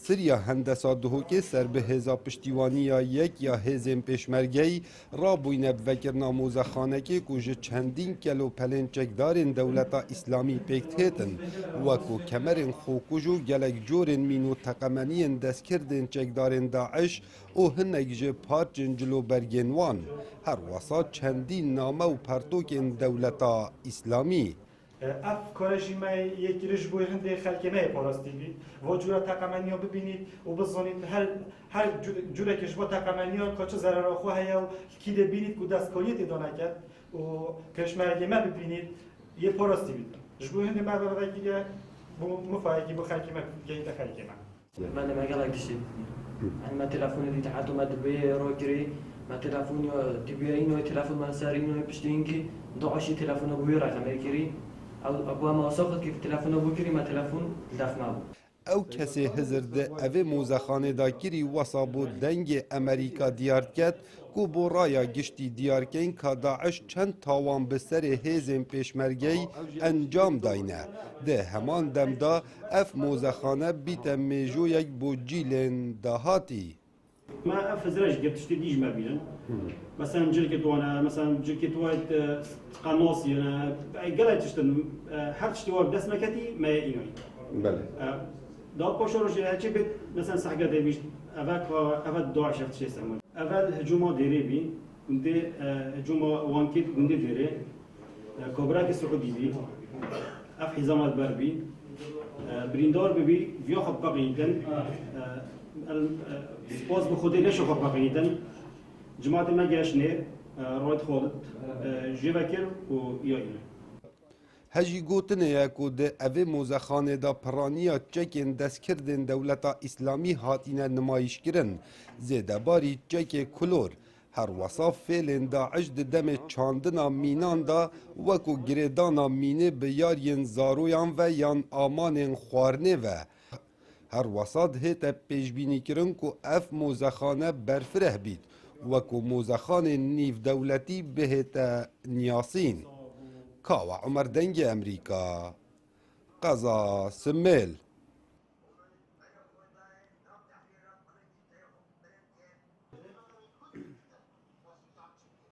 سریا هندسا دهوکی سر به هزا پشتیوانی یک یا هزین پیشمرگی را بوینه بوکرنا موزخانه که کج چندین کلو پلین چکدارین دولتا اسلامی پیکت هیتن وکو کمرین خوکوجو گلک جورین مینو تقمنین دست کردین چکدارین داعش او هنگ جه پارچن جلو برگنوان هر وسا چندین نامه و پرتوکین دولتا اسلامی اف کارشی ما یکی رش بوی هنده خلک ما پاراستی بید و جورا تقمنی ها ببینید و بزنید هر جوره کش با تقمنی ها کاچه ضرر خو هیا و کی ده بینید که دستکاریت دانه کرد و کشمرگی ما ببینید یه پاراستی بید جبوی هنده ما ببینید بو مفاهی بو خلک ما گیت خلک ما من ما قال كشيء أنا ما تلفوني دي تحت ما تبي روكري ما تلفوني تبي إنه تلفون ما صار إنه بشتينكي ضعشي تلفون أبوي رقم كري أو أبوه ما وصفت كيف تلفون أبوي كري ما تلفون دفع معه او کسی هزرده اوه موزخانه دا کری وصابو دنگ امریکا دیار کد کو بو رایا گشتی دیار کن که داعش چند تاوان بسر هیزن پیشمرگی انجام داینه ده همان دم دا اف موزخانه بیت میجو یک بو جیلن دهاتی ما افزرش قبتشتي ديج ما بينن مثلا جلكت وانا مثلا جلكت وايد قناصي انا قلت تشتن هر تشتي وايد دس مكتي ما ينوي بله دا باشورش هرچی بید مثلا سحقه دیویش اول دو شفت چه سمون اول هجوم دیری بی گنده هجوم وانکیت گنده دیری کبرای سعودی بی اف حزامات بر بی بریندار بی ویا خب بقیدن سپاس به خودی نشو خب بقیدن جماعت ما گشنه روید خالد جیوکر و یا اینه هجی گوتنه یکو ده اوه موزخانه دا پرانیا چکین دست کردن دولتا اسلامی هاتینه نمایش کرن زیده باری چک کلور هر وصاف فیلن داعش ده دم چاندنا مینان دا وکو گریدانا مینه بیارین زارویان و یان آمانین خوارنه و هر وسط هیتا پیشبینی کرن که اف موزخانه برفره بید وکو موزخانه نیف دولتی بهتا نیاسین کاوا عمر دنگ امریکا قضا سمیل